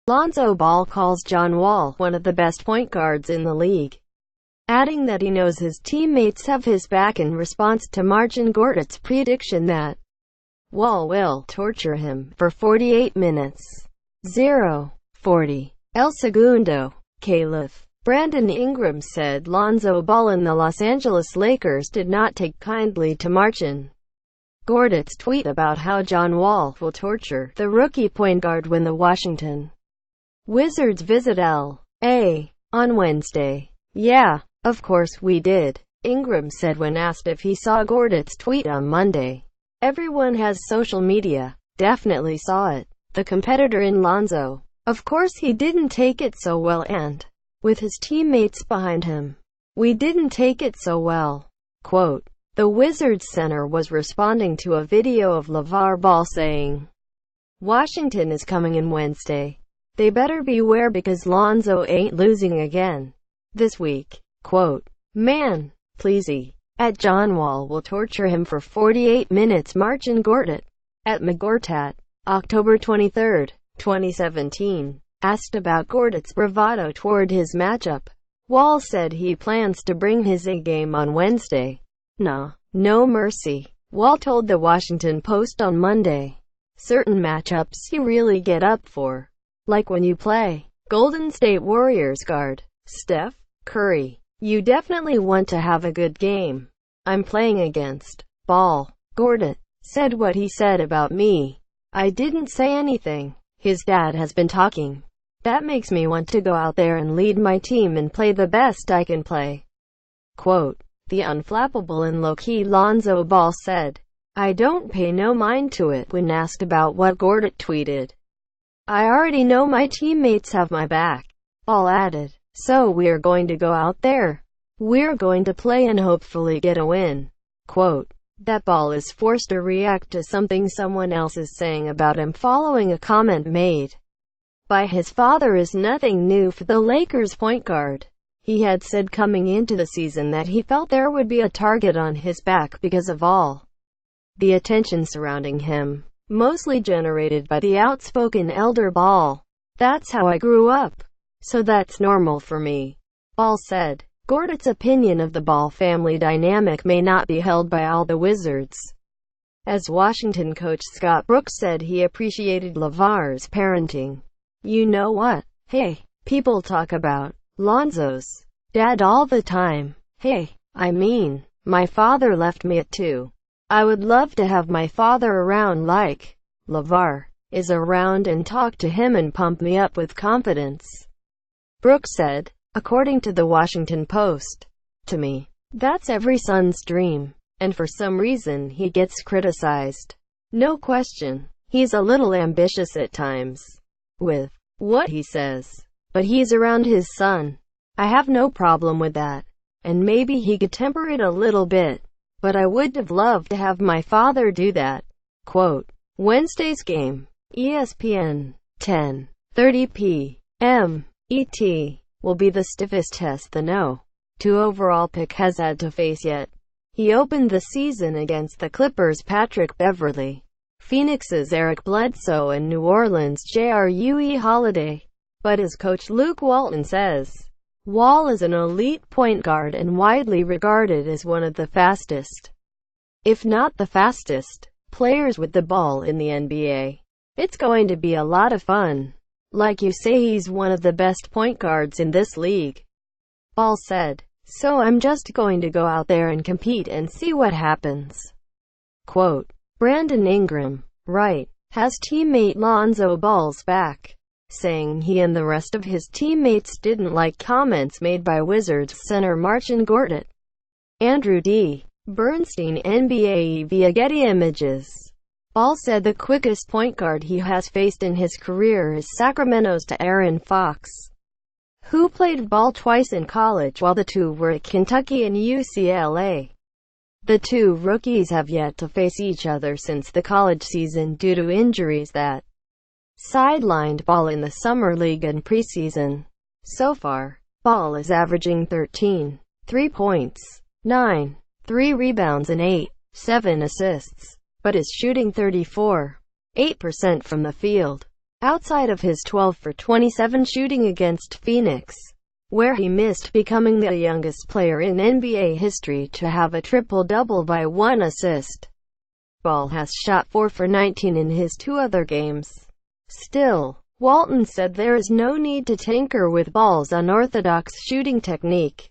Lonzo Ball calls John Wall one of the best point guards in the league, adding that he knows his teammates have his back in response to Marcin prediction that Wall will torture him for 48 minutes. 0:40 El Segundo. Caliph. Brandon Ingram said Lonzo Ball and the Los Angeles Lakers did not take kindly to Marcin Gortat's tweet about how John Wall will torture the rookie point guard when the Washington Wizards visit L.A. on Wednesday. "Yeah, of course we did," Ingram said when asked if he saw Gortat's tweet on Monday. "Everyone has social media. Definitely saw it." The competitor in Lonzo. Of course he didn't take it so well, and with his teammates behind him, we didn't take it so well. Quote, the Wizards center was responding to a video of LeVar Ball saying, "Washington is coming in Wednesday. They better beware because Lonzo ain't losing again this week." Quote, "Man, pleasey. At John Wall will torture him for 48 minutes." Marcin Gortat. At McGortat. October 23, 2017. Asked about Gortat's bravado toward his matchup, Wall said he plans to bring his A-game on Wednesday. "Nah, no mercy," Wall told the Washington Post on Monday. "Certain matchups you really get up for. Like when you play Golden State Warriors guard Steph Curry. You definitely want to have a good game. I'm playing against Ball." Gortat said what he said about me. "I didn't say anything. His dad has been talking. That makes me want to go out there and lead my team and play the best I can play." Quote, the unflappable and low-key Lonzo Ball said, "I don't pay no mind to it." When asked about what Gortat tweeted, "I already know my teammates have my back." Ball added, "So we're going to go out there. We're going to play and hopefully get a win." Quote, that Ball is forced to react to something someone else is saying about him following a comment made by his father is nothing new for the Lakers point guard. He had said coming into the season that he felt there would be a target on his back because of all the attention surrounding him, mostly generated by the outspoken elder Ball. "That's how I grew up. So that's normal for me," Ball said. Gortat's opinion of the Ball family dynamic may not be held by all the Wizards, as Washington coach Scott Brooks said he appreciated LeVar's parenting. "You know what? Hey, people talk about Lonzo's dad all the time. Hey, I mean, my father left me at 2. I would love to have my father around like LeVar is around and talk to him and pump me up with confidence," Brooks said, according to the Washington Post. "To me, that's every son's dream, and for some reason he gets criticized. No question, he's a little ambitious at times with what he says, but he's around his son. I have no problem with that, and maybe he could temper it a little bit, but I would have loved to have my father do that." Quote, Wednesday's game, ESPN, 10:30 p.m. ET, will be the stiffest test the No. 2 overall pick has had to face yet. He opened the season against the Clippers' Patrick Beverley, Phoenix's Eric Bledsoe and New Orleans' Jrue Holiday. But as coach Luke Walton says, Wall is an elite point guard and widely regarded as one of the fastest, if not the fastest, players with the ball in the NBA. "It's going to be a lot of fun. Like you say, he's one of the best point guards in this league," Ball said. "So I'm just going to go out there and compete and see what happens." Quote, Brandon Ingram, right, has teammate Lonzo Ball's back, saying he and the rest of his teammates didn't like comments made by Wizards center Marcin Gortat. Andrew D. Bernstein, NBA via Getty Images. Ball said the quickest point guard he has faced in his career is Sacramento's De'Aaron Fox, who played ball twice in college while the two were at Kentucky and UCLA. The two rookies have yet to face each other since the college season due to injuries that sidelined Ball in the Summer League and preseason. So far, Ball is averaging 13.3 points, 9.3 rebounds and 8.7 assists but is shooting 34.8% from the field. Outside of his 12 for 27 shooting against Phoenix, where he missed, becoming the youngest player in NBA history to have a triple-double by 1 assist, Ball has shot 4 for 19 in his 2 other games. Still, Walton said there is no need to tinker with Ball's unorthodox shooting technique.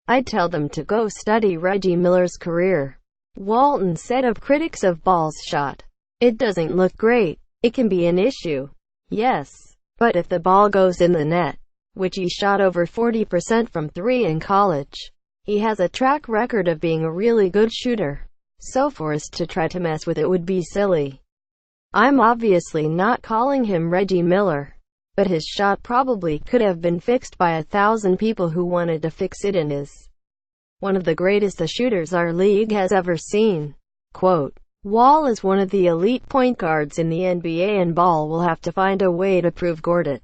"I'd tell them to go study Reggie Miller's career," Walton said of critics of Ball's shot. "It doesn't look great. It can be an issue. Yes. But if the ball goes in the net," which he shot over 40% from 3 in college, "he has a track record of being a really good shooter. So for us to try to mess with it would be silly. I'm obviously not calling him Reggie Miller, but his shot probably could have been fixed by 1,000 people who wanted to fix it, and is one of the greatest shooters our league has ever seen." Quote, "Wall is one of the elite point guards in the NBA, and Ball will have to find a way to prove Gordon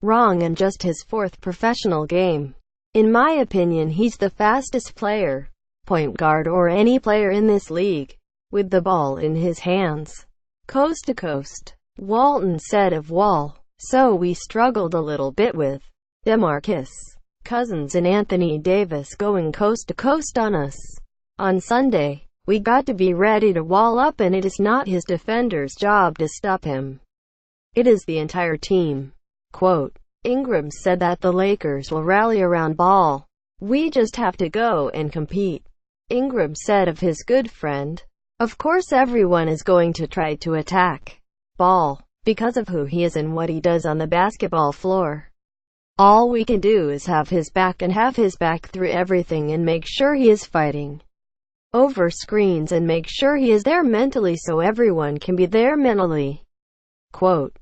wrong in just his 4th professional game. In my opinion, he's the fastest player, point guard or any player in this league, with the ball in his hands, coast to coast." Walton said of Wall, "So we struggled a little bit with DeMarcus Cousins and Anthony Davis going coast to coast on us. On Sunday, we got to be ready to wall up, and it is not his defender's job to stop him. It is the entire team." Quote, Ingram said that the Lakers will rally around Ball. "We just have to go and compete." Ingram said of his good friend, "Of course everyone is going to try to attack Ball, because of who he is and what he does on the basketball floor. All we can do is have his back and have his back through everything and make sure he is fighting over screens and make sure he is there mentally so everyone can be there mentally." Quote,